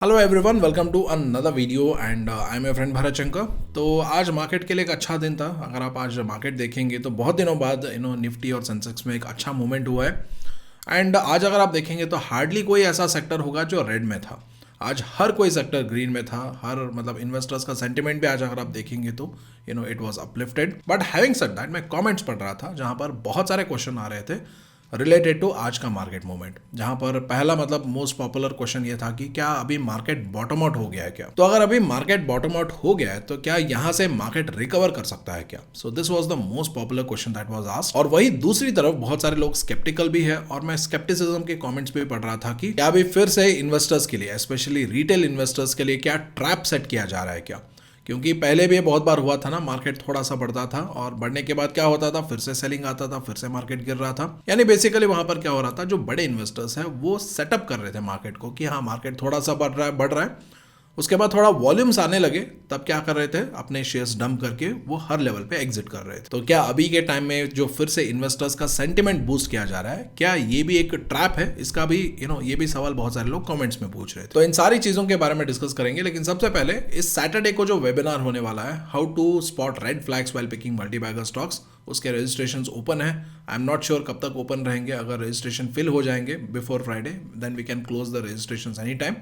Hello everyone, welcome to another video and I am a friend Bharat Shankar. तो आज market के लिए एक अच्छा दिन था। अगर आप आज मार्केट देखेंगे तो बहुत दिनों बाद निफ्टी और सेंसेक्स में एक अच्छा मूवमेंट हुआ है। एंड आज अगर आप देखेंगे तो हार्डली कोई ऐसा सेक्टर होगा जो रेड में था। आज हर कोई सेक्टर ग्रीन में था। हर मतलब इन्वेस्टर्स का सेंटिमेंट भी आज अगर आप देखेंगे तो it was uplifted. But having said that, मैं कमेंट्स पढ़ रहा था जहां पर बहुत सारे क्वेश्चन आ रहे थे रिलेटेड टू आज का मार्केट मूवमेंट। जहां पर पहला मतलब मोस्ट पॉपुलर क्वेश्चन ये था कि क्या अभी मार्केट बॉटम आउट हो गया है क्या। तो अगर अभी मार्केट बॉटम आउट हो गया है तो क्या यहां से मार्केट रिकवर कर सकता है क्या। So this was the most popular question that was asked. और वही दूसरी तरफ बहुत सारे लोग स्केप्टिकल भी है और मैं स्केप्टिसिज्म के कमेंट्स भी पढ़ रहा था कि क्या अभी फिर से इन्वेस्टर्स के लिए, स्पेशली रिटेल इन्वेस्टर्स के लिए क्या ट्रैप सेट किया जा रहा है क्या। क्योंकि पहले भी ये बहुत बार हुआ था ना, मार्केट थोड़ा सा बढ़ता था और बढ़ने के बाद क्या होता था, फिर से सेलिंग आता था, फिर से मार्केट गिर रहा था। यानी बेसिकली वहां पर क्या हो रहा था, जो बड़े इन्वेस्टर्स हैं वो सेटअप कर रहे थे मार्केट को कि हाँ मार्केट थोड़ा सा बढ़ रहा है। उसके बाद थोड़ा वॉल्यूम्स आने लगे, तब क्या कर रहे थे, अपने शेयर्स डंप करके वो हर लेवल पे एग्जिट कर रहे थे। तो क्या अभी के टाइम में जो फिर से इन्वेस्टर्स का सेंटिमेंट बूस्ट किया जा रहा है, क्या ये भी एक ट्रैप है। इसका भी ये भी सवाल बहुत सारे लोग कमेंट्स में पूछ रहे थे। तो इन सारी चीजों के बारे में डिस्कस करेंगे। लेकिन सबसे पहले इस सैटरडे को जो वेबिनार होने वाला है, how to spot red flags while picking multibagger stocks, उसके रजिस्ट्रेशन ओपन है। आई एम नॉट श्योर कब तक ओपन रहेंगे। अगर रजिस्ट्रेशन फिल हो जाएंगे before Friday then we can close the registration any time.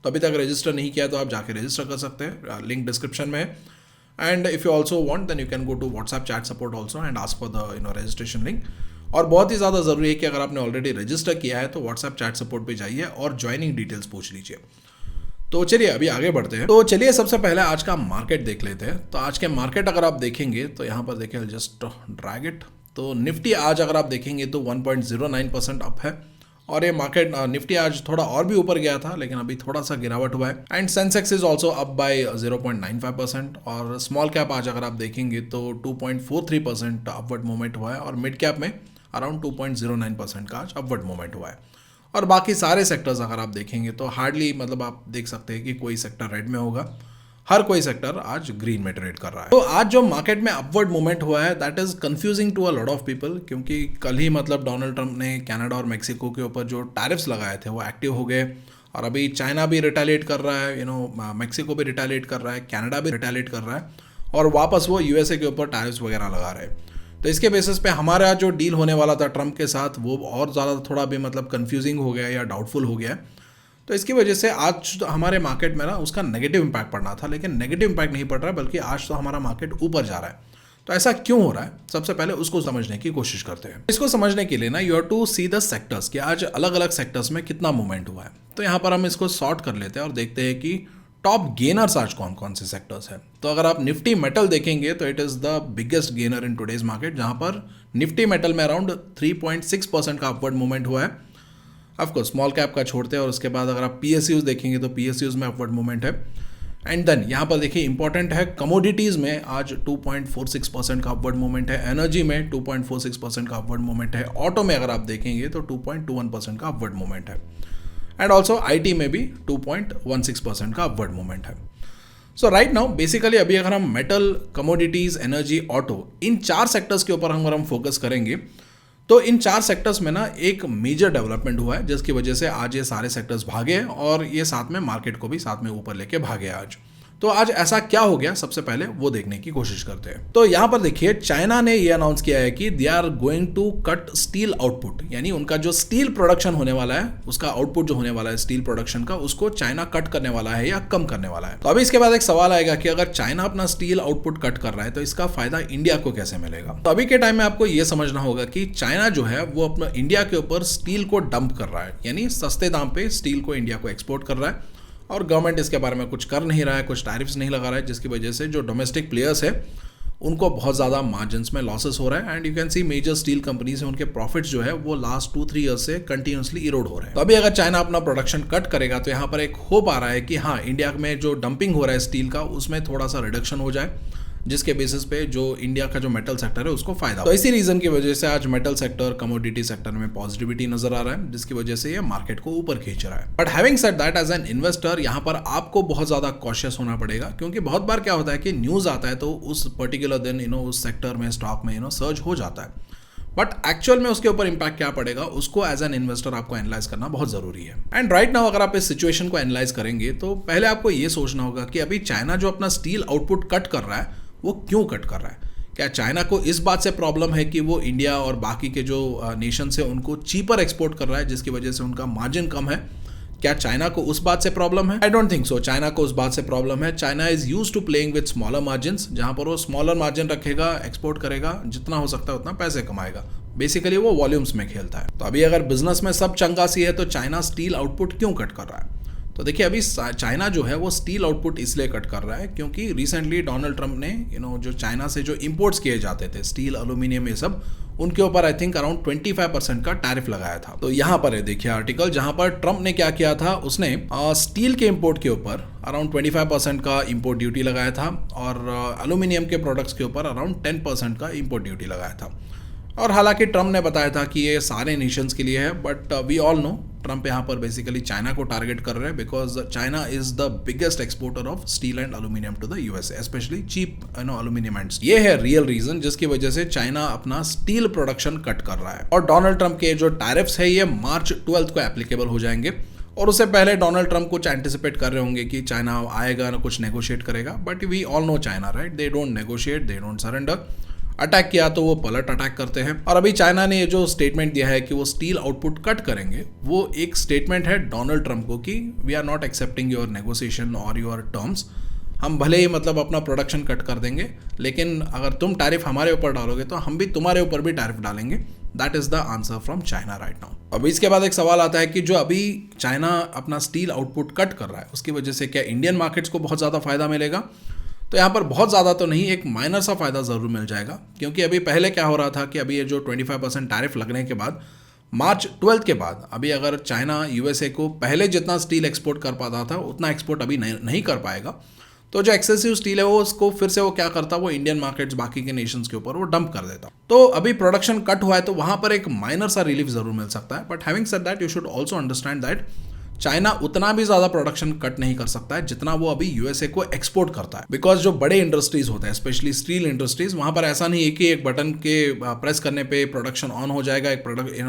तो अभी तक रजिस्टर नहीं किया तो आप जाके रजिस्टर कर सकते हैं, लिंक डिस्क्रिप्शन में है। And if you also want then you can go to WhatsApp chat support also and ask for the registration link. और बहुत ही ज़्यादा ज़रूरी है कि अगर आपने ऑलरेडी रजिस्टर किया है तो व्हाट्सएप चैट सपोर्ट पे जाइए और ज्वाइनिंग डिटेल्स पूछ लीजिए। तो चलिए अभी आगे बढ़ते हैं। तो चलिए सबसे पहले आज का मार्केट देख लेते हैं। तो आज के मार्केट अगर आप देखेंगे तो यहाँ पर देखिए, जस्ट ड्रैग इट। तो निफ्टी आज अगर आप देखेंगे तो 1.09% अप है। और ये मार्केट निफ्टी आज थोड़ा और भी ऊपर गया था, लेकिन अभी थोड़ा सा गिरावट हुआ है। And Sensex is also up by 0.95%। और स्मॉल कैप आज अगर आप देखेंगे तो 2.43% अपवर्ड मूवमेंट हुआ है। और मिड कैप में अराउंड 2.09% का आज अपवर्ड मूवमेंट हुआ है। और बाकी सारे सेक्टर्स अगर आप देखेंगे तो हार्डली मतलब आप देख सकते हैं कि कोई सेक्टर रेड में होगा, हर कोई सेक्टर आज ग्रीन में ट्रेड कर रहा है। तो आज जो मार्केट में अपवर्ड मूवमेंट हुआ है that is confusing to a lot of people, क्योंकि कल ही मतलब डोनाल्ड ट्रंप ने कनाडा और मेक्सिको के ऊपर जो टैरिफ्स लगाए थे वो एक्टिव हो गए। और अभी चाइना भी रिटेलिएट कर रहा है, मेक्सिको भी रिटेलिएट कर रहा है, कनाडा भी रिटेलिएट कर रहा है और वापस वो यूएसए के ऊपर टैरिफ्स वगैरह लगा रहे हैं। तो इसके बेसिस पे हमारा जो डील होने वाला था ट्रंप के साथ वो और ज़्यादा थोड़ा भी मतलब कंफ्यूजिंग हो गया या डाउटफुल हो गया। तो इसकी वजह से आज तो हमारे मार्केट में ना उसका नेगेटिव इंपैक्ट पड़ना था, लेकिन नेगेटिव इंपैक्ट नहीं पड़ रहा है, बल्कि आज तो हमारा मार्केट ऊपर जा रहा है। तो ऐसा क्यों हो रहा है, सबसे पहले उसको समझने की कोशिश करते हैं। इसको समझने के लिए ना you have to see the sectors कि आज अलग अलग सेक्टर्स में कितना मूवमेंट हुआ है। तो यहाँ पर हम इसको सॉर्ट कर लेते हैं और देखते हैं कि टॉप गेनर्स आज कौन कौन से सेक्टर्स हैं। तो अगर आप निफ्टी मेटल देखेंगे तो it is the biggest gainer in today's market, जहाँ पर निफ्टी मेटल में अराउंड 3.6% का अपवर्ड मूवमेंट हुआ है। ऑफकोर्स स्मॉल कैप का छोड़ते हैं। और उसके बाद अगर आप पीएसयूज देखेंगे तो पीएसयूज में अपवर्ड मूवमेंट है। एंड देन यहाँ पर देखिए इंपॉर्टेंट है, कमोडिटीज़ में आज 2.46% का अपवर्ड मूवमेंट है, एनर्जी में 2.46% का अपवर्ड मूवमेंट है, ऑटो में अगर आप देखेंगे तो 2.21% का अपवर्ड मूवमेंट है। एंड ऑल्सो आईटी में भी 2.16% का अपवर्ड मूवमेंट है। सो राइट नाउ बेसिकली अभी अगर हम मेटल, कमोडिटीज़, एनर्जी, ऑटो, इन चार सेक्टर्स के ऊपर अगर हम फोकस करेंगे तो इन चार सेक्टर्स में ना एक मेजर डेवलपमेंट हुआ है, जिसकी वजह से आज ये सारे सेक्टर्स भागे और ये साथ में मार्केट को भी साथ में ऊपर लेके भागे आज। तो आज ऐसा क्या हो गया, सबसे पहले वो देखने की कोशिश करते हैं। तो यहाँ पर देखिए, चाइना ने ये अनाउंस किया है कि they are going to cut steel output, यानी उनका जो स्टील प्रोडक्शन होने वाला है, उसका आउटपुट जो होने वाला है स्टील प्रोडक्शन का, उसको चाइना कट करने वाला है या कम करने वाला है। तो अभी इसके बाद एक सवाल आएगा कि अगर चाइना अपना स्टील आउटपुट कट कर रहा है तो इसका फायदा इंडिया को कैसे मिलेगा। तो अभी के टाइम में आपको ये समझना होगा कि चाइना जो है वो अपना इंडिया के ऊपर स्टील को डंप कर रहा है, यानी सस्ते दाम पे स्टील को इंडिया को एक्सपोर्ट कर रहा है। और गवर्नमेंट इसके बारे में कुछ कर नहीं रहा है, कुछ टैरिफ्स नहीं लगा रहा है, जिसकी वजह से जो डोमेस्टिक प्लेयर्स है उनको बहुत ज़्यादा मार्जिन्स में लॉसेस हो रहा है। And you can see major steel companies हैं, उनके प्रॉफिट्स जो है वो लास्ट 2-3 ईयर्स से कंटिन्यूसली इरोड हो रहे हैं। तो अभी अगर चाइना अपना प्रोडक्शन कट करेगा तो यहाँ पर एक होप आ रहा है कि हाँ, इंडिया में जो डंपिंग हो रहा है स्टील का उसमें थोड़ा सा रिडक्शन हो जाए, जिसके बेसिस पे जो इंडिया का जो मेटल सेक्टर है उसको फायदा। तो इसी रीजन की वजह से आज मेटल सेक्टर, कमोडिटी सेक्टर में पॉजिटिविटी नजर आ रहा है, जिसकी वजह से ये मार्केट को ऊपर खींच रहा है। But having said that, as an investor यहाँ पर आपको बहुत ज्यादा कॉशियस होना पड़ेगा, क्योंकि बहुत बार क्या होता है कि न्यूज आता है तो उस पर्टिकुलर दिन उस सेक्टर में, स्टॉक में सर्ज हो जाता है। बट एक्चुअल में उसके ऊपर इंपैक्ट क्या पड़ेगा उसको एज एन इन्वेस्टर आपको एनालाइज करना बहुत ज़रूरी है। एंड राइट नाउ अगर आप इस सिचुएशन को एनालाइज करेंगे तो पहले आपको ये सोचना होगा कि अभी चाइना जो अपना स्टील आउटपुट कट कर रहा है वो क्यों कट कर रहा है। क्या चाइना को इस बात से प्रॉब्लम है कि वो इंडिया और बाकी के जो नेशंस है उनको चीपर एक्सपोर्ट कर रहा है जिसकी वजह से उनका मार्जिन कम है? क्या चाइना को उस बात से प्रॉब्लम है? I don't think so. China को उस बात से प्रॉब्लम है। China is use to playing with smaller margin, जहां पर वो स्मॉलर मार्जिन रखेगा, एक्सपोर्ट करेगा, जितना हो सकता है उतना पैसे कमाएगा। बेसिकली वो वॉल्यूम्स में खेलता है। तो अभी अगर बिजनेस में सब चंगा सी है तो चाइना स्टील आउटपुट क्यों कट कर रहा है? तो देखिए अभी चाइना जो है वो स्टील आउटपुट इसलिए कट कर रहा है क्योंकि रिसेंटली डोनाल्ड ट्रंप ने जो चाइना से जो इंपोर्ट्स किए जाते थे स्टील, एल्यूमिनियम, ये सब, उनके ऊपर आई थिंक अराउंड 25% का टैरिफ लगाया था। तो यहाँ पर है देखिए आर्टिकल जहाँ पर ट्रंप ने क्या किया था, उसने स्टील के इंपोर्ट के ऊपर अराउंड 25% का इंपोर्ट ड्यूटी लगाया था और एल्यूमिनियम के प्रोडक्ट्स के ऊपर अराउंड 10% का इंपोर्ट ड्यूटी लगाया था। और हालांकि ट्रंप ने बताया था कि ये सारे नेशंस के लिए है, but we all know Trump यहाँ पर बेसिकली चाइना को टारगेट कर रहे हैं because China is the biggest exporter of steel and aluminium to the USA, specially cheap aluminium and steel. ये है रियल रीजन जिसकी वजह से चाइना अपना स्टील प्रोडक्शन कट कर रहा है। और डोनाल्ड ट्रंप के जो टैरिफ्स है ये मार्च 12 को एप्लीकेबल हो जाएंगे और उससे पहले डोनाल्ड ट्रंप कुछ एंटिसिपेट कर रहे होंगे कि चाइना आएगा ना कुछ नेगोशिएट करेगा, but we all know China, right? They don't negotiate, they don't surrender. Attack किया तो वो पलट अटैक करते हैं। और अभी चाइना ने ये जो स्टेटमेंट दिया है कि वो स्टील आउटपुट कट करेंगे, वो एक स्टेटमेंट है डोनाल्ड ट्रंप को कि we are not accepting your negotiation और योर टर्म्स। हम भले ही मतलब अपना प्रोडक्शन कट कर देंगे, लेकिन अगर तुम टैरिफ हमारे ऊपर डालोगे तो हम भी तुम्हारे ऊपर भी टैरिफ डालेंगे। That is the answer from China right now. अब इसके बाद एक सवाल आता है कि जो अभी चाइना अपना स्टील आउटपुट कट कर रहा है उसकी वजह से क्या इंडियन मार्केट्स को बहुत ज़्यादा फायदा मिलेगा? तो यहाँ पर बहुत ज़्यादा तो नहीं, एक माइनर सा फ़ायदा ज़रूर मिल जाएगा। क्योंकि अभी पहले क्या हो रहा था कि अभी ये जो 25% टैरिफ लगने के बाद मार्च 12 के बाद अभी अगर चाइना यूएसए को पहले जितना स्टील एक्सपोर्ट कर पाता था उतना एक्सपोर्ट अभी नहीं कर पाएगा। तो जो एक्सेसिव स्टील है वो उसको फिर से वो क्या करता, वो इंडियन मार्केट्स बाकी के नेशंस के ऊपर वो डंप कर देता। तो अभी प्रोडक्शन कट हुआ है तो वहाँ पर एक माइनर सा रिलीफ ज़रूर मिल सकता है। But having said that you should also understand that China उतना भी ज़्यादा प्रोडक्शन कट नहीं कर सकता है जितना वो अभी यूएसए को एक्सपोर्ट करता है। बिकॉज जो बड़े इंडस्ट्रीज होते हैं स्पेशली स्टील इंडस्ट्रीज, वहाँ पर ऐसा नहीं है कि एक बटन के प्रेस करने पे प्रोडक्शन ऑन हो जाएगा, एक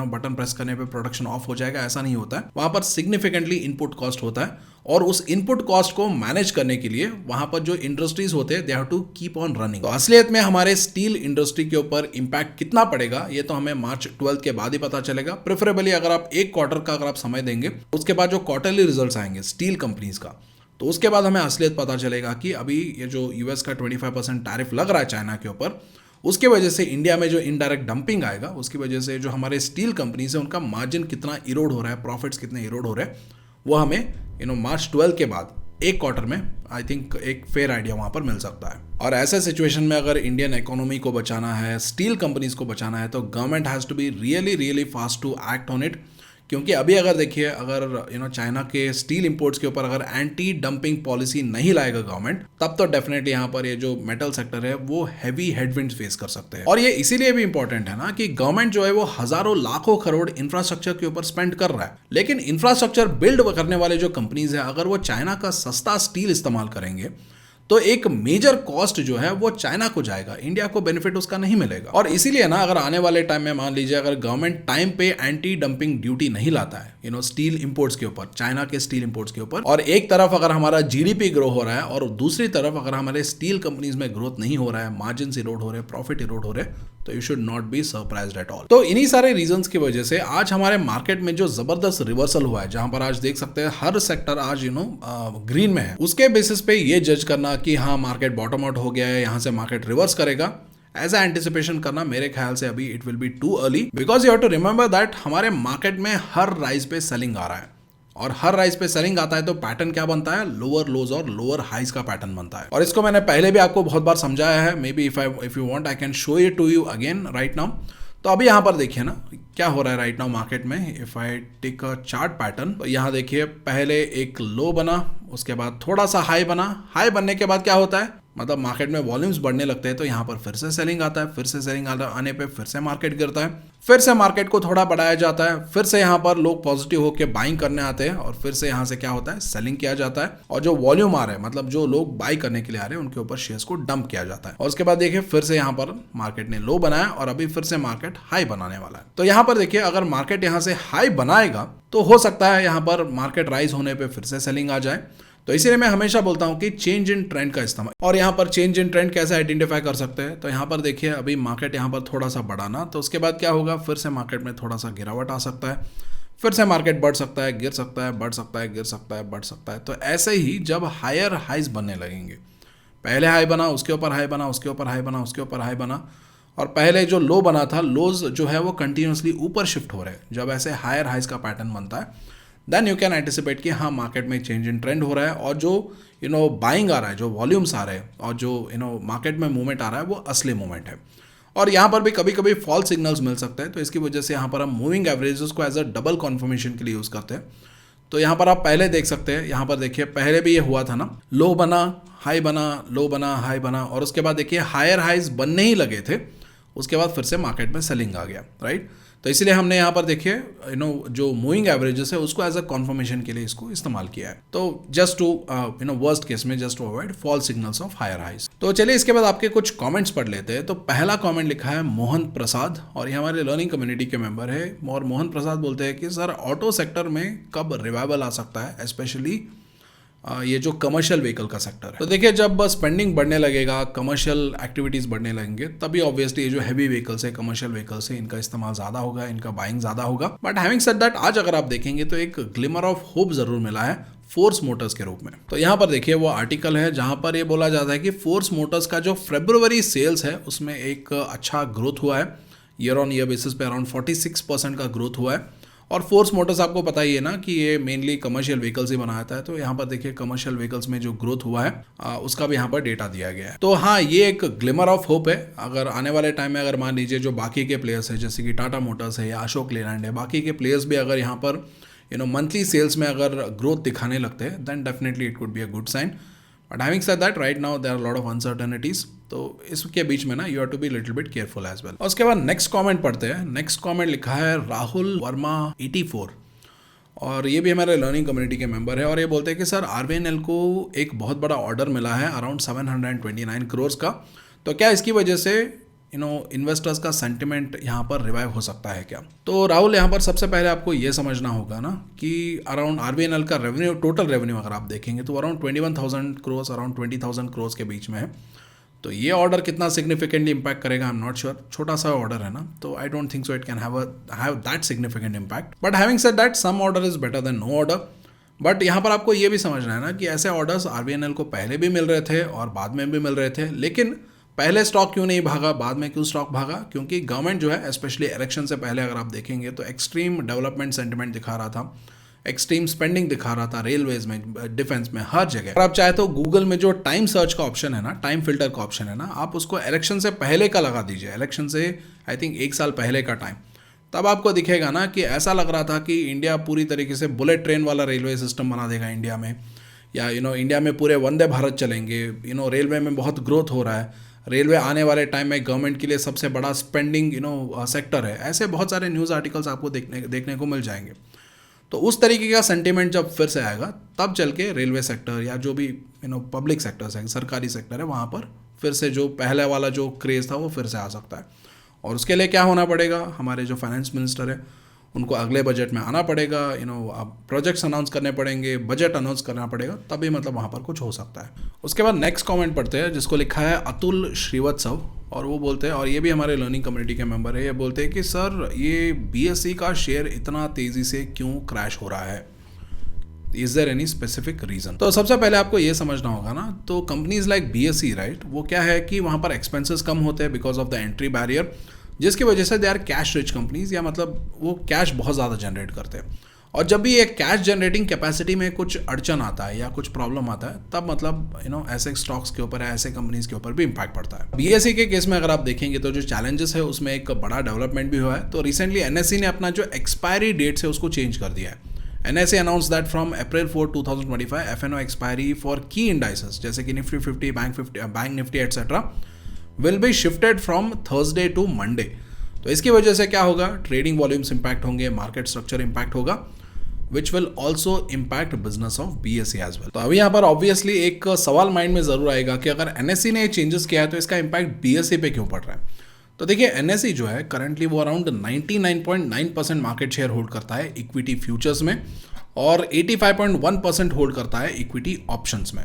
बटन प्रेस करने पे प्रोडक्शन ऑफ हो जाएगा, ऐसा नहीं होता है। वहाँ पर सिग्निफिकेंटली इनपुट कॉस्ट होता है और उस इनपुट कॉस्ट को मैनेज करने के लिए वहाँ पर जो इंडस्ट्रीज होते हैं they have to keep on running. तो असलियत में हमारे स्टील इंडस्ट्री के ऊपर इम्पैक्ट कितना पड़ेगा ये तो हमें मार्च 12 के बाद ही पता चलेगा। प्रेफरेबली अगर आप एक क्वार्टर का अगर आप समय देंगे, उसके बाद जो क्वार्टरली रिजल्ट्स आएंगे स्टील कंपनीज का, तो उसके बाद हमें असलियत पता चलेगा कि अभी ये जो यूएस का 25% टैरिफ लग रहा है चाइना के ऊपर, उसके वजह से इंडिया में जो इनडायरेक्ट डंपिंग आएगा उसकी वजह से जो हमारे स्टील कंपनीज है उनका मार्जिन कितना इरोड हो रहा है, प्रॉफिट्स कितने इरोड हो रहे हैं, वो हमें मार्च 12 के बाद एक क्वार्टर में आई थिंक एक फेयर आइडिया वहाँ पर मिल सकता है। और ऐसे सिचुएशन में अगर इंडियन इकोनॉमी को बचाना है, स्टील कंपनीज को बचाना है, तो government has to be really fast to act on it. क्योंकि अभी अगर देखिए, अगर चाइना के स्टील इंपोर्ट्स के ऊपर अगर एंटी डंपिंग पॉलिसी नहीं लाएगा गवर्नमेंट, तब तो डेफिनेटली यहाँ पर ये जो मेटल सेक्टर है वो हैवी हेडविंड्स फेस कर सकते हैं। और ये इसीलिए भी इंपॉर्टेंट है ना कि गवर्नमेंट जो है वो हजारों लाखों करोड़ इंफ्रास्ट्रक्चर के ऊपर स्पेंड कर रहा है, लेकिन इंफ्रास्ट्रक्चर बिल्ड करने वाले जो कंपनीज है अगर वो चाइना का सस्ता स्टील इस्तेमाल करेंगे तो एक मेजर कॉस्ट जो है वो चाइना को जाएगा, इंडिया को बेनिफिट उसका नहीं मिलेगा। और इसीलिए ना अगर आने वाले टाइम में मान लीजिए अगर गवर्नमेंट टाइम पे एंटी डंपिंग ड्यूटी नहीं लाता है स्टील इंपोर्ट्स के ऊपर, चाइना के स्टील इंपोर्ट्स के ऊपर, और एक तरफ अगर हमारा जीडीपी ग्रो हो रहा है और दूसरी तरफ अगर हमारे स्टील कंपनीज में ग्रोथ नहीं हो रहा है, मार्जिन इरोड हो रहे हैं, प्रॉफिट इरोड हो रहे हैं, तो you should not be surprised at all. तो इन्हीं सारे रीजंस की वजह से आज हमारे मार्केट में जो जबरदस्त रिवर्सल हुआ है, जहां पर आज देख सकते हैं हर सेक्टर आज ग्रीन में है, उसके बेसिस पे ये जज करना कि हाँ मार्केट बॉटम आउट हो गया है, यहां से मार्केट रिवर्स करेगा, ऐसा एंटिसिपेशन करना मेरे ख्याल से अभी it will be too early. Because you have to remember that हमारे मार्केट में हर राइज पे सेलिंग आ रहा है, और हर राइज पे सेलिंग आता है तो पैटर्न क्या बनता है, लोअर लोज और लोअर हाइज का पैटर्न बनता है। और इसको मैंने पहले भी आपको बहुत बार समझाया है, maybe if you want I can show it to you again right now. तो अभी यहाँ पर देखिए ना क्या हो रहा है राइट नाउ मार्केट में। If I take a chart pattern, तो यहाँ देखिए पहले एक लो बना, उसके बाद थोड़ा सा हाई बना, हाई बनने के बाद क्या होता है, मतलब मार्केट में वॉल्यूम्स बढ़ने लगते हैं तो यहाँ पर फिर से सेलिंग आता है, फिर से सेलिंग आने पे फिर से मार्केट गिरता है, फिर से मार्केट को थोड़ा बढ़ाया जाता है, फिर से यहाँ पर लोग पॉजिटिव होकर बाइंग करने आते हैं और फिर से यहाँ से क्या होता है, सेलिंग किया जाता है और जो वॉल्यूम आ रहा है, मतलब जो लोग बाई करने के लिए आ रहे हैं उनके ऊपर शेयर्स को डंप किया जाता है। और उसके बाद देखिए फिर से यहाँ पर मार्केट ने लो बनाया और अभी फिर से मार्केट हाई बनाने वाला है। तो यहाँ पर देखिए अगर मार्केट यहाँ से हाई बनाएगा तो हो सकता है यहाँ पर मार्केट राइज होने पर फिर से सेलिंग आ जाए। तो इसीलिए मैं हमेशा बोलता हूं कि चेंज इन ट्रेंड का इस्तेमाल। और यहाँ पर चेंज इन ट्रेंड कैसे आइडेंटिफाई कर सकते हैं, तो यहाँ पर देखिए अभी मार्केट यहाँ पर थोड़ा सा बढ़ाना, तो उसके बाद क्या होगा, फिर से मार्केट में थोड़ा सा गिरावट आ सकता है, फिर से मार्केट बढ़ सकता है, गिर सकता है, बढ़ सकता है, गिर सकता है, बढ़ सकता है। तो ऐसे ही जब हायर हाइज बनने लगेंगे, पहले हाई बना, उसके ऊपर हाई बना, उसके ऊपर हाई बना, उसके ऊपर हाई बना, और पहले जो लो बना था, लोज जो है वो कंटिन्यूसली ऊपर शिफ्ट हो रहे हैं, जब ऐसे हायर हाइज का पैटर्न बनता है देन यू कैन एंटिसिपेट कि हाँ मार्केट में चेंज इन ट्रेंड हो रहा है और जो बाइंग आ रहा है, जो वॉल्यूम्स आ रहे हैं और जो मार्केट में मूवमेंट आ रहा है वो असली मूवमेंट है। और यहाँ पर भी कभी कभी फॉल्स सिग्नल्स मिल सकते हैं, तो इसकी वजह से यहाँ पर हम मूविंग एवरेजेस को एज अ डबल कन्फर्मेशन के लिए यूज़ करते हैं। तो यहाँ पर आप पहले देख सकते हैं, यहाँ पर देखिए पहले भी ये हुआ था ना, लो बना, हाई बना, लो बना, हाई बना, और उसके बाद देखिए हायर हाइज बनने ही लगे थे, उसके बाद फिर से मार्केट में सेलिंग आ गया, राइट। तो इसलिए हमने यहाँ पर देखिए जो मूविंग एवरेजेस है उसको एज अ कन्फर्मेशन के लिए इसको इस्तेमाल किया है। तो जस्ट टू वर्स्ट केस में just to avoid false signals of higher highs. तो चलिए इसके बाद आपके कुछ कमेंट्स पढ़ लेते हैं। तो पहला कमेंट लिखा है मोहन प्रसाद, और ये हमारे लर्निंग कम्युनिटी के मेंबर है। और मोहन प्रसाद बोलते हैं कि सर ऑटो सेक्टर में कब रिवाइवल आ सकता है, स्पेशली ये जो कमर्शियल व्हीकल का सेक्टर है। तो देखिए जब स्पेंडिंग बढ़ने लगेगा, कमर्शियल एक्टिविटीज़ बढ़ने लगेंगे, तभी ऑब्वियसली ये जो हैवी व्हीकल्स है, कमर्शियल व्हीकल्स है, इनका इस्तेमाल ज़्यादा होगा, इनका बाइंग ज़्यादा होगा। बट हैविंग सेड दैट, आज अगर आप देखेंगे तो एक ग्लिमर ऑफ होप ज़रूर मिला है फोर्स मोटर्स के रूप में। तो यहाँ पर देखिए वो आर्टिकल है जहाँ पर ये बोला जाता है कि फोर्स मोटर्स का जो फरवरी सेल्स है उसमें एक अच्छा ग्रोथ हुआ है, ईयर ऑन ईयर बेसिस पे अराउंड 46% का ग्रोथ हुआ है। और फोर्स मोटर्स आपको पता ही है ना कि ये मेनली कमर्शियल व्हीकल्स ही बनाता है। तो यहाँ पर देखिए कमर्शियल व्हीकल्स में जो ग्रोथ हुआ है उसका भी यहाँ पर डेटा दिया गया है। तो हाँ, ये एक ग्लिमर ऑफ होप है। अगर आने वाले टाइम में अगर मान लीजिए जो बाकी के प्लेयर्स है, जैसे कि टाटा मोटर्स है या अशोक लेलैंड है, बाकी के प्लेयर्स भी अगर यहाँ पर मंथली सेल्स में अगर ग्रोथ दिखाने लगते हैं then definitely it could be a good sign. But having said that, right now there are lot of uncertainties, तो इसके बीच में ना you have to be little bit careful as well. उसके बाद नेक्स्ट कमेंट पढ़ते हैं। नेक्स्ट कमेंट लिखा है राहुल वर्मा 84, और ये भी हमारे लर्निंग कम्युनिटी के मेंबर है। और ये बोलते हैं कि सर RVNL को एक बहुत बड़ा ऑर्डर मिला है अराउंड 729 करोड़ का, तो क्या इसकी वजह से इन्वेस्टर्स का सेंटिमेंट यहाँ पर रिवाइव हो सकता है क्या? तो राहुल, यहाँ पर सबसे पहले आपको ये समझना होगा ना कि अराउंड RVNL का रेवेन्यू, टोटल रेवेन्यू अगर आप देखेंगे तो अराउंड 21,000 करोड़, अराउंड 20,000 करोड़ के बीच में है। तो ये ऑर्डर कितना सिग्निफिकेंटली इंपैक्ट करेगा, आई एम नॉट श्योर। छोटा सा ऑर्डर है ना, तो I don't think so it can have that significant impact. But having said that, some order is better than no order. बट यहाँ पर आपको ये भी समझना है ना कि ऐसे ऑर्डर्स RVNL को पहले भी मिल रहे थे और बाद में भी मिल रहे थे, लेकिन पहले स्टॉक क्यों नहीं भागा, बाद में क्यों स्टॉक भागा? क्योंकि गवर्नमेंट जो है, स्पेशली इलेक्शन से पहले अगर आप देखेंगे तो एक्सट्रीम डेवलपमेंट सेंटिमेंट दिखा रहा था, एक्सट्रीम स्पेंडिंग दिखा रहा था, रेलवेज में, डिफेंस में, हर जगह। अगर आप चाहे तो गूगल में जो टाइम सर्च का ऑप्शन है ना, टाइम फिल्टर का ऑप्शन है ना, आप उसको इलेक्शन से पहले का लगा दीजिए, इलेक्शन से आई थिंक 1 साल पहले का टाइम, तब आपको दिखेगा ना कि ऐसा लग रहा था कि इंडिया पूरी तरीके से बुलेट ट्रेन वाला रेलवे सिस्टम बना देगा इंडिया में, या इंडिया में पूरे वंदे भारत चलेंगे, रेलवे में बहुत ग्रोथ हो रहा है, रेलवे आने वाले टाइम में गवर्नमेंट के लिए सबसे बड़ा स्पेंडिंग सेक्टर है। ऐसे बहुत सारे न्यूज़ आर्टिकल्स आपको देखने को मिल जाएंगे। तो उस तरीके का सेंटीमेंट जब फिर से आएगा तब चल के रेलवे सेक्टर या जो भी पब्लिक सेक्टर्स है, सरकारी सेक्टर है, वहाँ पर फिर से जो पहले वाला जो क्रेज़ था वो फिर से आ सकता है। और उसके लिए क्या होना पड़ेगा, हमारे जो फाइनेंस मिनिस्टर है उनको अगले बजट में आना पड़ेगा, अब प्रोजेक्ट्स अनाउंस करने पड़ेंगे, बजट अनाउंस करना पड़ेगा, तभी मतलब वहाँ पर कुछ हो सकता है। उसके बाद नेक्स्ट कमेंट पढ़ते हैं जिसको लिखा है अतुल श्रीवत्सव, और वो बोलते हैं, और ये भी हमारे लर्निंग कम्युनिटी के मेंबर है, ये बोलते हैं कि सर ये BSE का शेयर इतना तेज़ी से क्यों क्रैश हो रहा है, is there any specific reason? तो सबसे पहले आपको ये समझना होगा ना, तो कंपनीज लाइक BSE, राइट, वो क्या है कि वहाँ पर एक्सपेंसेस कम होते हैं because of the entry barrier, जिसकी वजह से they are cash rich companies, या मतलब वो कैश बहुत ज़्यादा जनरेट करते हैं। और जब भी एक कैश जनरेटिंग कैपेसिटी में कुछ अड़चन आता है या कुछ प्रॉब्लम आता है, तब मतलब ऐसे स्टॉक्स के ऊपर, ऐसे कंपनीज के ऊपर भी इम्पैक्ट पड़ता है। BSE के केस में अगर आप देखेंगे तो जो चैलेंजेस है उसमें एक बड़ा डेवलपमेंट भी हुआ है। तो रिसेंटली NSE ने अपना जो एक्सपायरी डेट्स है उसको चेंज कर दिया है। NSE announced that from April 4, 2025, FNO expiry for key indices जैसे कि Nifty 50, Bank Nifty etc. will be shifted from Thursday to Monday. तो इसकी वजह से क्या होगा, ट्रेडिंग वॉल्यूम्स इंपैक्ट होंगे, मार्केट स्ट्रक्चर इंपैक्ट होगा, which will also impact business of BSE as well. तो अभी यहाँ पर ऑब्वियसली एक सवाल माइंड में जरूर आएगा कि अगर NSE ने चेंजेस किया है तो इसका इम्पैक्ट BSE पे क्यों पड़ रहा है. तो देखिए NSE जो है करंटली वो अराउंड 99.9% मार्केट शेयर होल्ड करता है इक्विटी फ्यूचर्स में और 85.1% होल्ड करता है इक्विटी ऑप्शंस में.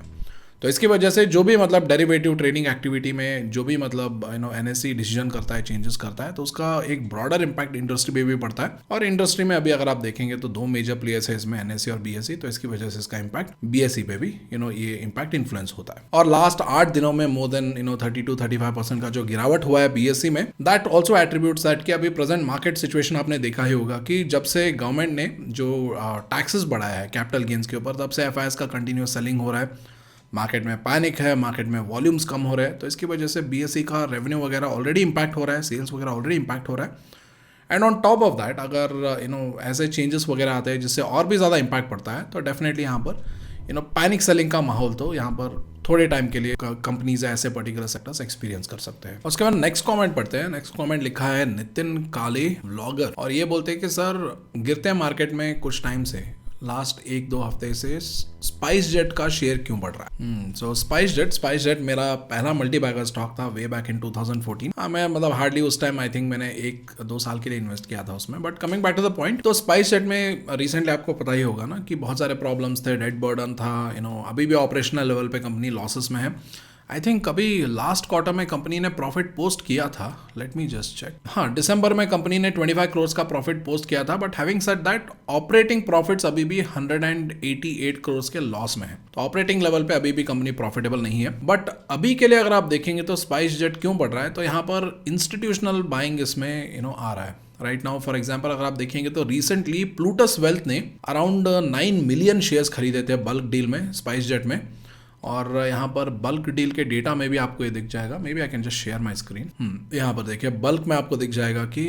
तो इसकी वजह से जो भी मतलब डेरिवेटिव ट्रेडिंग एक्टिविटी में जो भी मतलब NSE डिसीजन करता है, चेंजेस करता है, तो उसका एक ब्रॉडर इंपैक्ट इंडस्ट्री पे भी पड़ता है. और इंडस्ट्री में अभी अगर आप देखेंगे तो 2 मेजर प्लेयर्स है इसमें, NSE और BSE. तो इसकी वजह से इसका इंपैक्ट BSE पे भी ये इंपैक्ट इन्फ्लुएंस होता है. और लास्ट 8 दिनों में मोर देन 30-35% का जो गिरावट हुआ है BSE में, दैट ऑल्सो एट्रीब्यूट्स दैट कि अभी प्रेजेंट मार्केट सिचुएशन आपने देखा ही होगा कि जब से गवर्नमेंट ने जो टैक्सेस बढ़ाया है कैपिटल गेन्स के ऊपर, तब से FIs का कंटिन्यूस सेलिंग हो रहा है, मार्केट में पैनिक है, मार्केट में वॉल्यूम्स कम हो रहे हैं. तो इसकी वजह से BSE का रेवेन्यू वगैरह ऑलरेडी इंपैक्ट हो रहा है, सेल्स वगैरह ऑलरेडी इंपैक्ट हो रहा है. And on top of that अगर ऐसे चेंजेस वगैरह आते हैं जिससे और भी ज़्यादा इंपैक्ट पड़ता है, तो डेफिनेटली यहाँ पर पैनिक सेलिंग का माहौल तो यहाँ पर थोड़े टाइम के लिए कंपनीज ऐसे पर्टिकुलर सेक्टर्स एक्सपीरियंस कर सकते हैं. उसके बाद नेक्स्ट कमेंट पढ़ते हैं. नेक्स्ट कमेंट लिखा है नितिन काले व्लॉगर, और ये बोलते हैं कि सर गिरते हैं मार्केट में कुछ टाइम से, लास्ट 1-2 हफ्ते से स्पाइस जेट का शेयर क्यों बढ़ रहा है. सो स्पाइस जेट मेरा पहला मल्टी बैगर स्टॉक था वे बैक इन 2014. मैं मतलब हार्डली उस टाइम आई थिंक मैंने 1-2 साल के लिए इन्वेस्ट किया था उसमें. But coming back to the point, तो स्पाइस जेट में रिसेंटली आपको पता ही होगा ना कि बहुत सारे प्रॉब्लम्स थे, डेट बर्डन था, अभी भी ऑपरेशनल लेवल पे कंपनी लॉसेस में है. आई थिंक अभी लास्ट क्वार्टर में कंपनी ने प्रॉफिट पोस्ट किया था, लेट मी जस्ट चेक. हाँ, दिसंबर में कंपनी ने 25 करोड़ का प्रॉफिट पोस्ट किया था. But having said that operating profits अभी भी 188 करोड़ के लॉस में है. तो ऑपरेटिंग लेवल पे अभी भी कंपनी प्रॉफिटेबल नहीं है. बट अभी के लिए अगर आप देखेंगे तो स्पाइस जेट क्यों बढ़ रहा है, तो यहाँ पर इंस्टीट्यूशनल बाइंग इसमें आ रहा है राइट नाउ. फॉर एग्जाम्पल अगर आप देखेंगे तो रिसेंटली प्लूटस वेल्थ ने अराउंड 9 मिलियन शेयर्स खरीदे थे बल्क डील में स्पाइस जेट में. और यहाँ पर बल्क डील के डेटा में भी आपको ये दिख जाएगा, may be I can just share my screen. यहाँ पर देखिए बल्क में आपको दिख जाएगा कि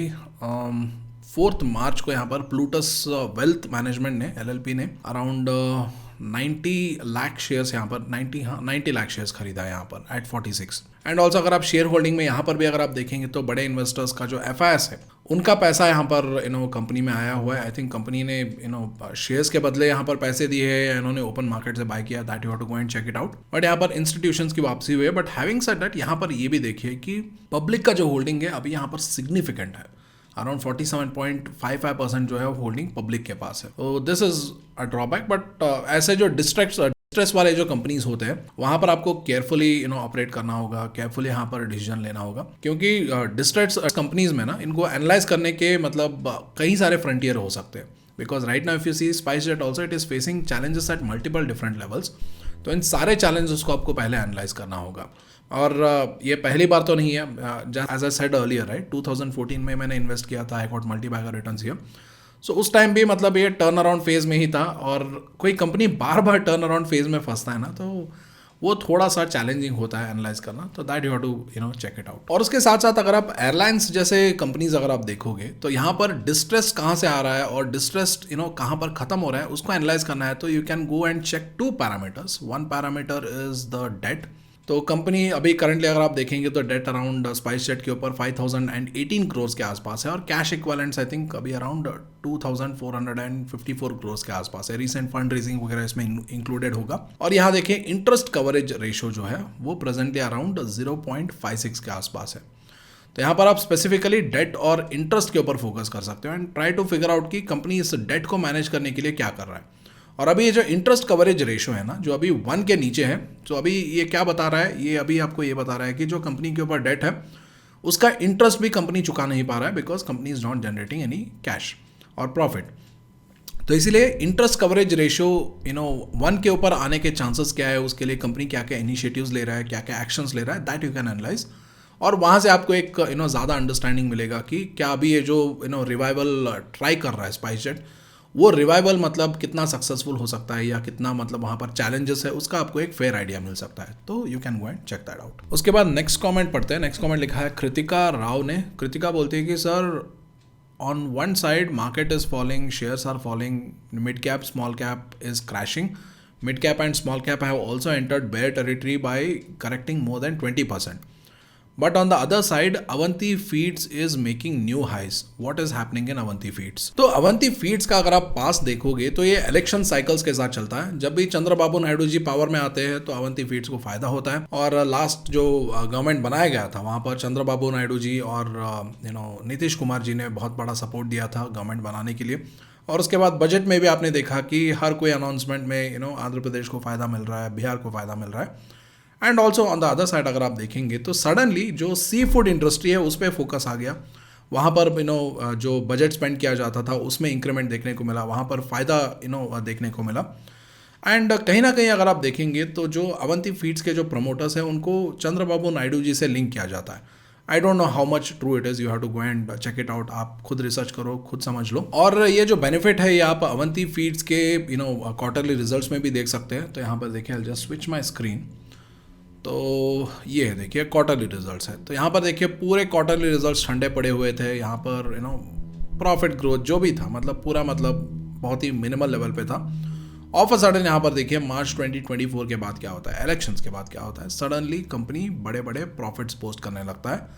4 मार्च को यहाँ पर प्लूटस वेल्थ मैनेजमेंट ने LLP ने अराउंड 90 लाख शेयर्स यहाँ पर 90 लाख शेयर्स खरीदा है यहाँ पर एट 46. एंड ऑल्सो अगर आप शेयर होल्डिंग में यहाँ पर भी अगर आप देखेंगे तो बड़े इन्वेस्टर्स का जो FIS है उनका पैसा यहाँ पर कंपनी में आया हुआ है. आई थिंक कंपनी ने शेयर्स के बदले यहाँ पर पैसे दिए हैं या इन्होंने ओपन मार्केट से बाय किया, that you have to go and check it out. बट यहाँ पर इंस्टीट्यूशंस की वापसी हुई है. बट हैविंग सेड दैट यहाँ पर ये भी देखिए कि पब्लिक का जो होल्डिंग है अभी यहाँ पर सिग्निफिकेंट है, अराउंड 47.55% जो है वो होल्डिंग पब्लिक के पास है. तो this is a drawback. But ऐसे जो डिस्ट्रेस वाले जो कंपनीज होते हैं वहां पर आपको केयरफुली ऑपरेट करना होगा, केयरफुली यहाँ पर डिसीजन लेना होगा, क्योंकि डिस्ट्रेस कंपनीज में ना इनको एनालाइज करने के मतलब कई सारे फ्रंटियर हो सकते हैं. Because right now if you see SpiceJet also it is facing challenges at multiple different levels. तो इन सारे चैलेंजेस को आपको पहले एनालाइज करना होगा. और ये पहली बार तो नहीं है, as I said earlier right, 2014 में मैंने इन्वेस्ट किया था, I got multi bagger returns here. So उस टाइम भी मतलब ये टर्न अराउंड फेज में ही था. और कोई कंपनी बार बार टर्न अराउंड फेज में फंसता है ना, तो वो थोड़ा सा चैलेंजिंग होता है एनालाइज करना. तो that you have to check it out. और उसके साथ साथ अगर आप एयरलाइंस जैसे कंपनीज अगर आप देखोगे तो यहाँ पर डिस्ट्रेस कहाँ से आ रहा है और डिस्ट्रेस कहाँ पर खत्म हो रहा है उसको एनालाइज करना है. तो you can go and check 2 parameters. 1 parameter is the debt. तो कंपनी अभी करंटली अगर आप देखेंगे तो डेट अराउंड स्पाइस जेट के ऊपर 5018 करोड़ के आसपास है. और कैश इक्विवेलेंट्स आई थिंक अभी अराउंड 2454 करोड़ के आसपास है. रिसेंट फंड रेजिंग वगैरह इसमें इंक्लूडेड होगा. और यहाँ देखिए इंटरेस्ट कवरेज रेशो जो है वो प्रेजेंटली अराउंड 0.56 के आसपास है. तो यहाँ पर आप स्पेसिफिकली डेट और इंटरेस्ट के ऊपर फोकस कर सकते हो and try to figure out कि कंपनी इस डेट को मैनेज करने के लिए क्या कर रहा है. और अभी ये जो इंटरेस्ट कवरेज रेशो है ना, जो अभी 1 के नीचे है, तो अभी ये क्या बता रहा है, ये अभी आपको ये बता रहा है कि जो कंपनी के ऊपर डेट है उसका इंटरेस्ट भी कंपनी चुका नहीं पा रहा है, because company is not generating any cash और प्रॉफिट. तो इसीलिए इंटरेस्ट कवरेज रेशो 1 के ऊपर आने के चांसेस क्या है, उसके लिए कंपनी क्या क्या इनिशिएटिव्स ले रहा है, क्या क्या एक्शंस ले रहा है, दैट यू कैन एनालाइज. और वहाँ से आपको एक ज़्यादा अंडरस्टैंडिंग मिलेगा कि क्या अभी ये जो रिवाइवल ट्राई कर रहा है स्पाइस जेट, वो रिवाइवल मतलब कितना सक्सेसफुल हो सकता है या कितना मतलब वहाँ पर चैलेंजेस है, उसका आपको एक फेयर आइडिया मिल सकता है. तो you can go and check that out. उसके बाद नेक्स्ट कमेंट पढ़ते हैं. नेक्स्ट कमेंट लिखा है कृतिका राव ने. कृतिका बोलती है कि sir on one side market is falling, shares are falling, mid cap, small cap is crashing. Mid cap and small cap have also entered bear territory by correcting more than 20%. But on the other side, Avanti Feeds is making new highs. What is happening in Avanti Feeds? तो Avanti Feeds का अगर आप पास देखोगे तो ये election cycles के साथ चलता है. जब भी चंद्रबाबू नायडू जी पावर में आते हैं तो अवंती फीड्स को फायदा होता है. और लास्ट जो गवर्नमेंट बनाया गया था वहाँ पर चंद्रबाबू नायडू जी और नीतीश कुमार जी ने बहुत बड़ा सपोर्ट दिया था गवर्नमेंट बनाने के लिए. और उसके बाद बजट में भी आपने देखा कि हर कोई अनाउंसमेंट में आंध्र प्रदेश को फ़ायदा मिल रहा है, बिहार को फ़ायदा मिल रहा है. And also on the other side अगर आप देखेंगे तो सडनली जो सी फूड इंडस्ट्री है उस पर फोकस आ गया. वहाँ पर जो बजट स्पेंड किया जाता था उसमें इंक्रीमेंट देखने को मिला, वहाँ पर फ़ायदा देखने को मिला. एंड कहीं ना कहीं अगर आप देखेंगे तो जो अवंती फीड्स के जो प्रमोटर्स हैं उनको चंद्रबाबू नायडू जी से लिंक किया जाता है. I don't know how much true it is, you have to go and check it out. आप खुद रिसर्च करो, खुद समझ लो. और ये जो बेनिफिट है ये आप अवंती फीड्स के क्वार्टरली रिजल्ट्स में भी देख सकते हैं. तो यहाँ पर देखिए, I just switch my screen. तो ये है, देखिए क्वार्टरली रिजल्ट्स है. तो यहाँ पर देखिए पूरे क्वार्टरली रिजल्ट्स ठंडे पड़े हुए थे. यहाँ पर प्रॉफिट ग्रोथ जो भी था पूरा बहुत ही मिनिमल लेवल पे था. ऑफ अ सडन यहाँ पर देखिए मार्च 2024 के बाद क्या होता है, इलेक्शंस के बाद क्या होता है, सडनली कंपनी बड़े बड़े प्रॉफिट्स पोस्ट करने लगता है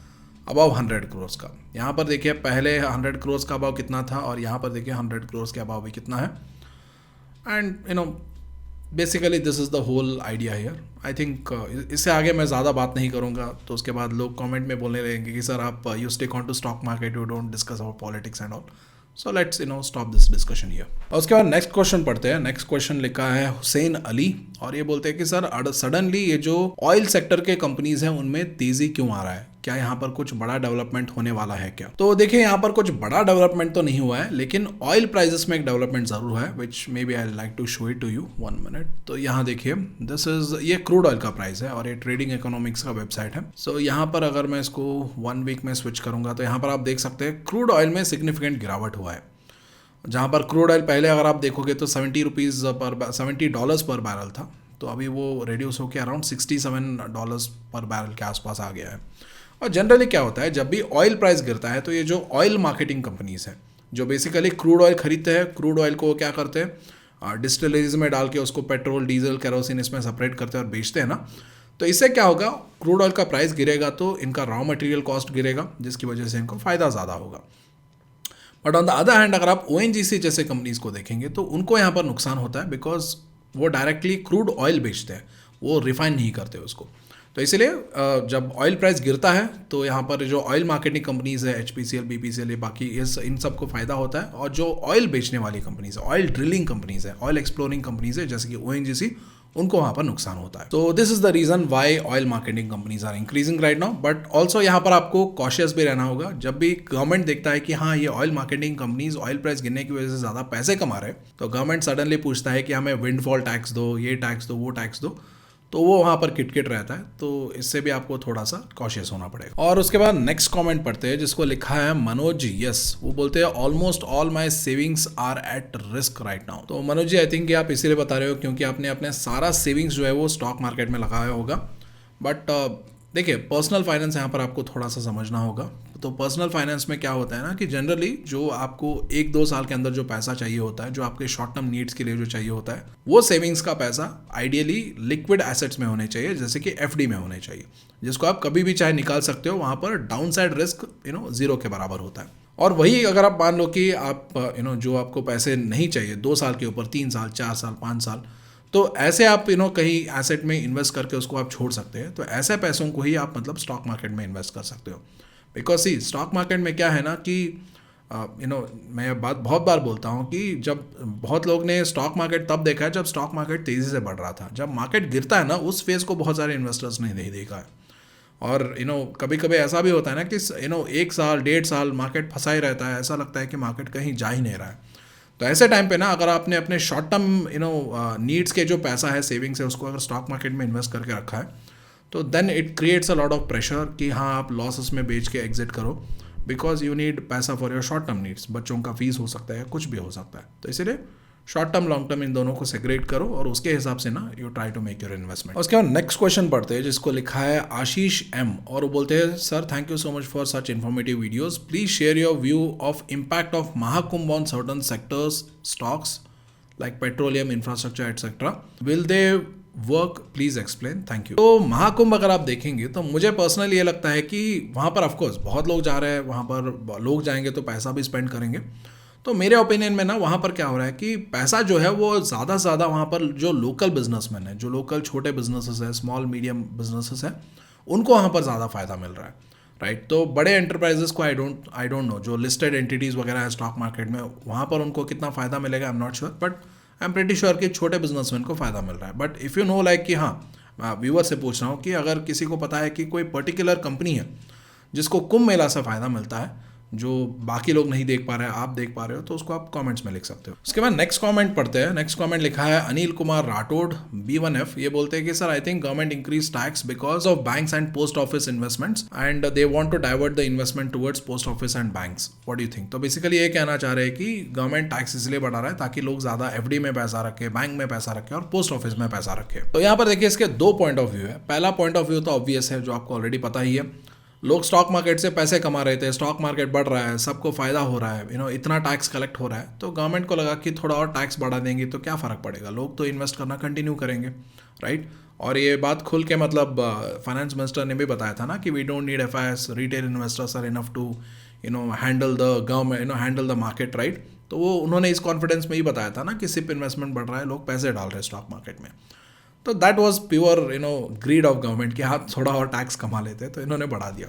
अबाव 100 करोड़ का. यहाँ पर देखिए पहले 100 करोड़ का अबाव कितना था और यहाँ पर देखिए 100 करोड़ के अबाव भी कितना है. And basically this is the whole idea here. I think इससे आगे मैं ज़्यादा बात नहीं करूँगा तो उसके बाद लोग कमेंट में बोलने लगेंगे कि सर आप you stick on to stock market, you don't discuss about politics and all. So let's stop this discussion here. और उसके बाद नेक्स्ट क्वेश्चन पढ़ते हैं. नेक्स्ट क्वेश्चन लिखा है हुसैन अली और ये बोलते हैं कि सर सडनली ये जो ऑयल सेक्टर के कंपनीज हैं उनमें तेजी क्यों आ रहा है, क्या यहाँ पर कुछ बड़ा डेवलपमेंट होने वाला है क्या? तो देखिए यहाँ पर कुछ बड़ा डेवलपमेंट तो नहीं हुआ है लेकिन ऑयल प्राइसेस में एक डेवलपमेंट जरूर है which may B I like to show it to you 1 minute. तो यहाँ देखिए दिस इज ये क्रूड ऑयल का प्राइस है और ये ट्रेडिंग इकोनॉमिक्स का वेबसाइट है. सो यहाँ पर अगर मैं इसको 1 वीक में स्विच करूंगा तो यहाँ पर आप देख सकते हैं क्रूड ऑयल में सिग्निफिकेंट गिरावट हुआ है. जहाँ पर क्रूड ऑयल पहले अगर आप देखोगे तो $70 पर बैरल था, तो अभी वो रिड्यूस होकर अराउंड $67 पर बैरल के आसपास आ गया है. और जनरली क्या होता है जब भी ऑयल प्राइस गिरता है तो ये जो ऑयल मार्केटिंग कंपनीज हैं जो बेसिकली क्रूड ऑयल खरीदते हैं, क्रूड ऑयल को क्या करते हैं डिस्टिलरीज में डाल के उसको पेट्रोल, डीजल, केरोसिन इसमें सेपरेट करते हैं और बेचते हैं ना. तो इससे क्या होगा, क्रूड ऑयल का प्राइस गिरेगा तो इनका रॉ मटेरियल कॉस्ट गिरेगा जिसकी वजह से इनको फ़ायदा ज़्यादा होगा. But on the other hand अगर आप ONGC जैसे कंपनीज को देखेंगे तो उनको यहाँ पर नुकसान होता है बिकॉज वो डायरेक्टली क्रूड ऑयल बेचते हैं, वो रिफाइन नहीं करते उसको. तो इसलिए जब ऑयल प्राइस गिरता है तो यहाँ पर जो ऑयल मार्केटिंग कंपनीज है HPCL, BPCL, बाकी इन सबको फ़ायदा होता है. और जो ऑयल बेचने वाली कंपनीज है, ऑयल ड्रिलिंग कंपनीज है, ऑयल एक्सप्लोरिंग कंपनीज है जैसे कि ONGC, उनको वहाँ पर नुकसान होता है. तो this is the reason why oil marketing companies are increasing right now. But also यहाँ पर आपको कॉशियस भी रहना होगा. जब भी गवर्नमेंट देखता है कि हाँ ये oil marketing companies oil price गिरने की वजह से ज़्यादा पैसे कमा रहे हैं तो गवर्नमेंट सडनली पूछता है कि हमें विंडफॉल टैक्स दो, ये टैक्स दो, वो टैक्स दो. तो वो वहाँ पर किटकिट रहता है. तो इससे भी आपको थोड़ा सा कॉशियस होना पड़ेगा. और उसके बाद नेक्स्ट कमेंट पढ़ते हैं जिसको लिखा है मनोज यस. वो बोलते हैं almost all my savings are at risk right now. तो मनोज जी आई थिंक आप इसीलिए बता रहे हो क्योंकि आपने अपने सारा सेविंग्स जो है वो स्टॉक मार्केट में लगाया होगा. बट देखिए पर्सनल फाइनेंस यहाँ पर आपको थोड़ा सा समझना होगा. तो पर्सनल फाइनेंस में क्या होता है ना कि जनरली जो आपको 1-2 साल के अंदर जो पैसा चाहिए होता है, जो आपके शॉर्ट टर्म नीड्स के लिए जो चाहिए होता है, वो सेविंग्स का पैसा आइडियली लिक्विड एसेट्स में होने चाहिए जैसे कि FD में होने चाहिए जिसको आप कभी भी चाहे निकाल सकते हो. वहाँ पर डाउन साइड रिस्क 0 के बराबर होता है. और वही अगर आप मान लो कि आप जो आपको पैसे नहीं चाहिए 2 साल के ऊपर, 3 साल, 4 साल, 5 साल, तो ऐसे आप कहीं एसेट में इन्वेस्ट करके उसको आप छोड़ सकते हैं. तो ऐसे पैसों को ही आप स्टॉक मार्केट में इन्वेस्ट कर सकते हो. बिकॉज सी स्टॉक मार्केट में क्या है ना कि मैं बहुत बार बोलता हूँ कि जब बहुत लोग ने स्टॉक मार्केट तब देखा है जब स्टॉक मार्केट तेज़ी से बढ़ रहा था. जब मार्केट गिरता है ना उस फेज़ को बहुत सारे इन्वेस्टर्स ने नहीं देखा है. और कभी कभी ऐसा भी होता है ना कि 1 साल, 1.5 साल मार्केट फंसा ही रहता है, ऐसा लगता है कि मार्केट कहीं जा ही नहीं रहा है. तो ऐसे टाइम पे ना अगर आपने अपने शॉर्ट टर्म नीड्स के जो पैसा है, सेविंग्स है, उसको अगर स्टॉक मार्केट में इन्वेस्ट करके रखा है तो then it creates a lot of pressure कि हाँ आप लॉसेस में बेच के एग्जिट करो बिकॉज यू नीड पैसा for your short term needs. बच्चों का फीस हो सकता है, कुछ भी हो सकता है. तो इसीलिए शॉर्ट टर्म लॉन्ग टर्म इन दोनों को सेग्रेट करो और उसके हिसाब से ना you try to make your investment. उसके बाद नेक्स्ट क्वेश्चन पढ़ते हैं जिसको लिखा है आशीष एम, और वो बोलते हैं sir thank you so much for such informative videos, please share your view of impact of Mahakumbh on certain sectors stocks like petroleum, infrastructure etcetera, will they work, please explain, thank you. तो महाकुंभ अगर आप देखेंगे तो मुझे personally ये लगता है कि वहाँ पर ऑफकोर्स बहुत लोग जा रहे हैं, वहाँ पर लोग जाएंगे तो पैसा भी स्पेंड करेंगे। तो मेरे ओपिनियन में ना वहाँ पर क्या हो रहा है कि पैसा जो है वो ज़्यादा से ज़्यादा वहाँ पर जो लोकल बिजनेसमैन है, जो लोकल छोटे बिजनेसेस है, स्मॉल मीडियम बिजनेसेस है, उनको वहाँ पर ज़्यादा फ़ायदा मिल रहा है, राइट। तो बड़े एंटरप्राइजेस को आई डोंट नो, जो लिस्टेड एंटिटीज़ वगैरह है स्टॉक मार्केट में, वहाँ पर उनको कितना फ़ायदा मिलेगा I am not sure, but I am pretty sure कि छोटे बिजनेसमैन को फ़ायदा मिल रहा है। But if you know like कि हाँ, व्यूअर से पूछ रहा हूँ कि अगर किसी को पता है कि कोई पर्टिकुलर कंपनी है जिसको कुंभ मेला से फ़ायदा मिलता है, जो बाकी लोग नहीं देख पा रहे हैं, आप देख पा रहे हो, तो उसको आप कमेंट्स में लिख सकते हो। उसके बाद नेक्स्ट कमेंट पढ़ते हैं। नेक्स्ट कमेंट लिखा है अनिल कुमार राठौड़ B1F। ये बोलते हैं कि sir I think government increase tax because of banks and post office investments and they want to divert the investment towards post office and banks, what do you think. तो basically ये कहना चाह रहे हैं कि गवर्नमेंट टैक्स इसलिए बढ़ा रहा है ताकि लोग ज़्यादा FD में पैसा रखे, बैंक में पैसा रखे और पोस्ट ऑफिस में पैसा रखे। तो यहाँ पर देखिए इसके दो पॉइंट ऑफ व्यू है। पहला पॉइंट ऑफ व्यू तो ऑब्वियस है, जो आपको ऑलरेडी पता ही है, लोग स्टॉक मार्केट से पैसे कमा रहे थे, स्टॉक मार्केट बढ़ रहा है, सबको फ़ायदा हो रहा है, इतना टैक्स कलेक्ट हो रहा है, तो गवर्नमेंट को लगा कि थोड़ा और टैक्स बढ़ा देंगे तो क्या फ़र्क पड़ेगा, लोग तो इन्वेस्ट करना कंटिन्यू करेंगे, राइट। और ये बात खुल के मतलब फाइनेंस मिनिस्टर ने भी बताया था ना कि we don't need FIs, retail investors are enough to handle the government, handle the market, right. तो वो उन्होंने इस कॉन्फिडेंस में ही बताया था ना कि सिर्फ इन्वेस्टमेंट बढ़ रहा है, लोग पैसे डाल रहे हैं स्टॉक मार्केट में। तो that was pure greed of government कि हाँ थोड़ा और टैक्स कमा लेते, तो इन्होंने बढ़ा दिया।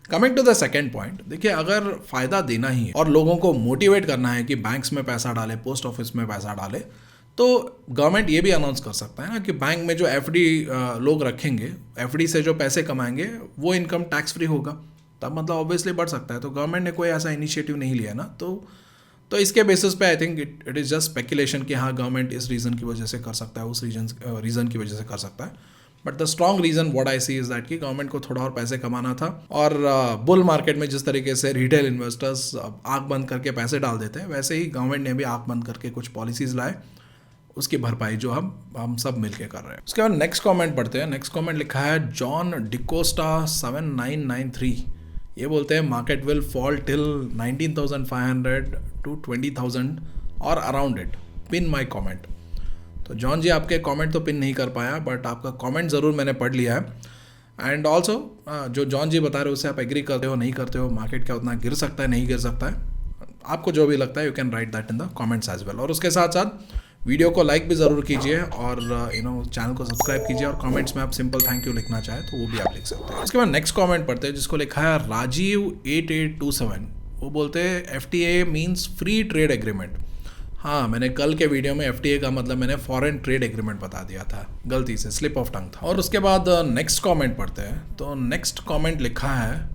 Coming to the second point, देखिए अगर फ़ायदा देना ही है और लोगों को मोटिवेट करना है कि बैंक्स में पैसा डाले, पोस्ट ऑफिस में पैसा डाले, तो गवर्नमेंट ये भी अनाउंस कर सकता है ना कि बैंक में जो FD लोग रखेंगे, FD से जो पैसे कमाएंगे वो इनकम टैक्स फ्री होगा, तब मतलब ऑब्वियसली बढ़ सकता है। तो गवर्नमेंट ने कोई ऐसा इनिशिएटिव नहीं लिया ना, तो इसके बेसिस पे I think it is just speculation कि हाँ गवर्नमेंट इस रीज़न की वजह से कर सकता है, उस रीज़न की वजह से कर सकता है। But the strong reason what I see is that कि गवर्नमेंट को थोड़ा और पैसे कमाना था, और बुल मार्केट में जिस तरीके से रिटेल इन्वेस्टर्स आँख बंद करके पैसे डाल देते हैं, वैसे ही गवर्नमेंट ने भी आँख बंद करके कुछ पॉलिसीज़ लाए, उसकी भरपाई जो हम सब मिलके कर रहे हैं। उसके बाद नेक्स्ट कमेंट पढ़ते हैं। नेक्स्ट कमेंट लिखा है जॉन डिकोस्टा 7993। ये बोलते हैं market will fall till 19,500 to 20,000 और around it, pin my comment. तो जॉन जी आपके कमेंट तो पिन नहीं कर पाया, बट आपका कमेंट ज़रूर मैंने पढ़ लिया है। एंड ऑल्सो जो जॉन जी बता रहे हो उससे आप एग्री करते हो नहीं करते हो, मार्केट क्या उतना गिर सकता है नहीं गिर सकता है, आपको जो भी लगता है you can write that in the comments as well. और उसके साथ साथ वीडियो को लाइक भी ज़रूर कीजिए और चैनल को सब्सक्राइब कीजिए, और कमेंट्स में आप सिंपल थैंक यू लिखना चाहें तो वो भी आप लिख सकते हैं। उसके बाद नेक्स्ट कमेंट पढ़ते हैं जिसको लिखा है राजीव 8827। वो बोलते हैं FTA means free trade agreement. हाँ, मैंने कल के वीडियो में FTA का मतलब मैंने फॉरेन ट्रेड एग्रीमेंट बता दिया था, गलती से, स्लिप ऑफ टंग था। और उसके बाद नेक्स्ट कमेंट पढ़ते हैं। तो नेक्स्ट कमेंट लिखा है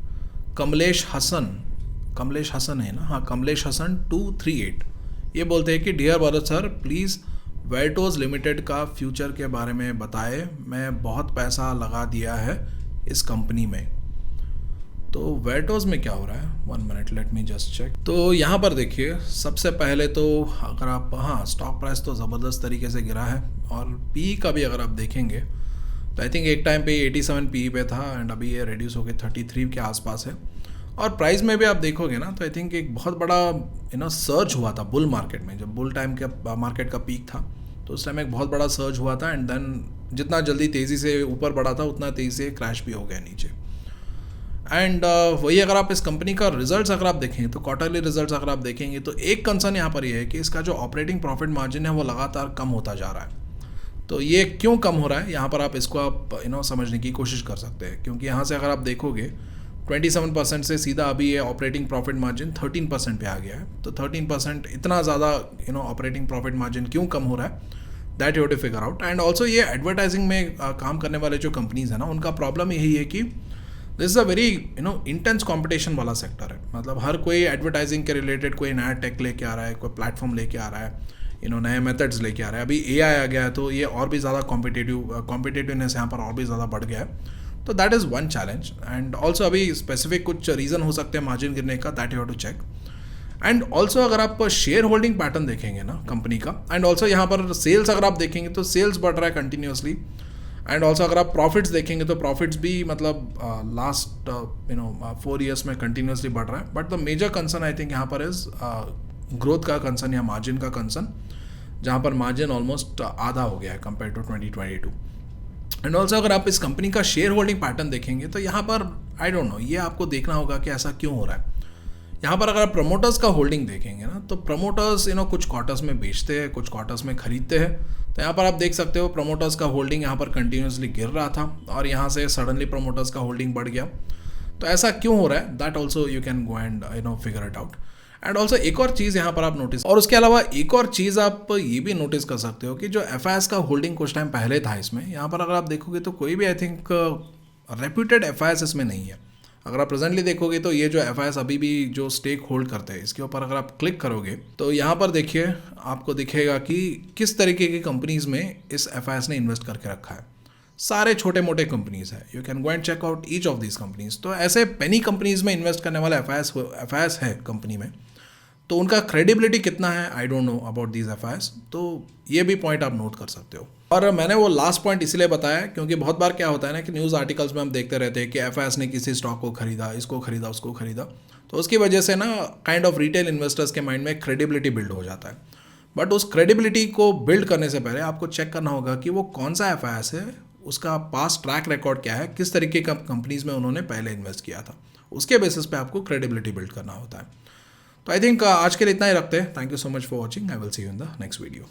कमलेश हसन है ना, हाँ कमलेश हसन 238। ये बोलते हैं कि dear Bharat sir please Vetoz limited का फ्यूचर के बारे में बताएं, मैं बहुत पैसा लगा दिया है इस कंपनी में। तो वेटोज़ में क्या हो रहा है, 1 minute let me just check. तो यहाँ पर देखिए सबसे पहले तो अगर आप, हाँ स्टॉक प्राइस तो ज़बरदस्त तरीके से गिरा है, और पी का भी अगर आप देखेंगे तो आई थिंक एक टाइम पे 87 पी पे था एंड अभी ये रिड्यूस होकर 33 के आसपास है। और प्राइस में भी आप देखोगे ना तो आई थिंक एक बहुत बड़ा सर्ज हुआ था बुल मार्केट में, जब बुल टाइम का मार्केट का पीक था तो उस टाइम एक बहुत बड़ा सर्ज हुआ था, एंड देन जितना जल्दी तेज़ी से ऊपर बढ़ा था उतना तेज़ी से क्रैश भी हो गया नीचे। एंड वही अगर आप इस कंपनी का रिजल्ट्स अगर आप देखें तो क्वार्टरली रिजल्ट्स अगर आप देखेंगे तो एक कंसर्न यहाँ पर ये है कि इसका जो ऑपरेटिंग प्रॉफिट मार्जिन है वो लगातार कम होता जा रहा है। तो ये क्यों कम हो रहा है, यहाँ पर आप इसको आप समझने की कोशिश कर सकते हैं, क्योंकि यहाँ से अगर आप देखोगे 27% से सीधा अभी ये ऑपरेटिंग प्रॉफिट मार्जिन 13% पे आ गया है। तो 13% इतना ज़्यादा ऑपरेटिंग प्रॉफिट मार्जिन क्यों कम हो रहा है, that you have to figure out. And also ये एडवर्टाइजिंग में काम करने वाले जो कंपनीज़ हैं ना, उनका प्रॉब्लम यही है कि this is a very intense competition वाला सेक्टर है। मतलब हर कोई एडवर्टाइजिंग के रिलेटेड कोई नया टेक लेके आ रहा है, कोई प्लेटफॉर्म लेके आ रहा है, नए मेथड्स लेके आ रहा है। अभी AI आ गया है तो ये और भी ज़्यादा कॉम्पिटिटिवनेस यहाँ पर और भी ज़्यादा बढ़ गया है। तो that is one challenge. And also अभी स्पेसिफिक कुछ रीज़न हो सकते हैं मार्जिन गिरने का, that you have to check. And also अगर आप शेयर होल्डिंग पैटर्न देखेंगे ना कंपनी का, एंड ऑल्सो यहाँ पर सेल्स अगर आप देखेंगे तो सेल्स बढ़ रहा है कंटिन्यूसली, एंड ऑल्सो अगर आप प्रॉफिट्स देखेंगे तो प्रॉफिट्स भी मतलब लास्ट 4 ईयर्स में कंटिन्यूसली बढ़ रहा है. But the major concern I think यहाँ पर इज ग्रोथ का कंसर्न या मार्जिन का कंसर्न, जहाँ पर मार्जिन ऑलमोस्ट आधा हो गया है कंपेयर टू 2022. एंड ऑल्सो अगर आप इस कंपनी का शेयर होल्डिंग पैटर्न देखेंगे तो यहाँ पर आई डोंट नो, ये आपको देखना होगा कि ऐसा क्यों हो रहा है. यहाँ पर अगर आप प्रमोटर्स का होल्डिंग देखेंगे ना, तो प्रमोटर्स कुछ क्वार्टर्स में बेचते हैं, कुछ क्वार्टर्स में खरीदते हैं. तो यहाँ पर आप देख सकते हो प्रमोटर्स का होल्डिंग यहाँ पर कंटिन्यूसली गिर रहा था और यहाँ से सडनली प्रमोटर्स का होल्डिंग बढ़ गया. तो ऐसा क्यों हो रहा है, that also you can go and figure it out. And also एक और चीज़ यहाँ पर आप नोटिस, और उसके अलावा एक और चीज़ आप ये भी नोटिस कर सकते हो कि जो एफ का होल्डिंग कुछ टाइम पहले था इसमें, यहाँ पर अगर आप देखोगे तो कोई भी आई थिंक रेप्यूटेड एफ इसमें नहीं है. अगर आप प्रेजेंटली देखोगे तो ये जो एफ अभी भी जो स्टेक होल्ड करते हैं, इसके ऊपर अगर आप क्लिक करोगे तो यहाँ पर देखिए आपको दिखेगा कि किस तरीके की कंपनीज़ में इस एफ ने इन्वेस्ट करके रखा है. सारे छोटे मोटे कंपनीज़ है, you can go and check out each of this companies. तो ऐसे पेनी कंपनीज़ में इन्वेस्ट करने वाला एफ है कंपनी में, तो उनका क्रेडिबिलिटी कितना है I don't know about these F. तो ये भी पॉइंट आप नोट कर सकते हो. और मैंने वो लास्ट पॉइंट इसलिए बताया क्योंकि बहुत बार क्या होता है ना कि न्यूज़ आर्टिकल्स में हम देखते रहते हैं कि एफ ने किसी स्टॉक को खरीदा, इसको खरीदा, उसको खरीदा. तो उसकी वजह से ना काइंड ऑफ रिटेल इन्वेस्टर्स के माइंड में क्रेडिबिलिटी बिल्ड हो जाता है. बट उस क्रेडिबिलिटी को बिल्ड करने से पहले आपको चेक करना होगा कि वो कौन सा एफ है, उसका पास्ट ट्रैक रिकॉर्ड क्या है, किस तरीके का कंपनीज़ में उन्होंने पहले इन्वेस्ट किया था. उसके बेसिस पे आपको क्रेडिबिलिटी बिल्ड करना होता है. तो आई थिंक आज के लिए इतना ही रखते हैं. Thank you so much for watching. I will see you in the next video.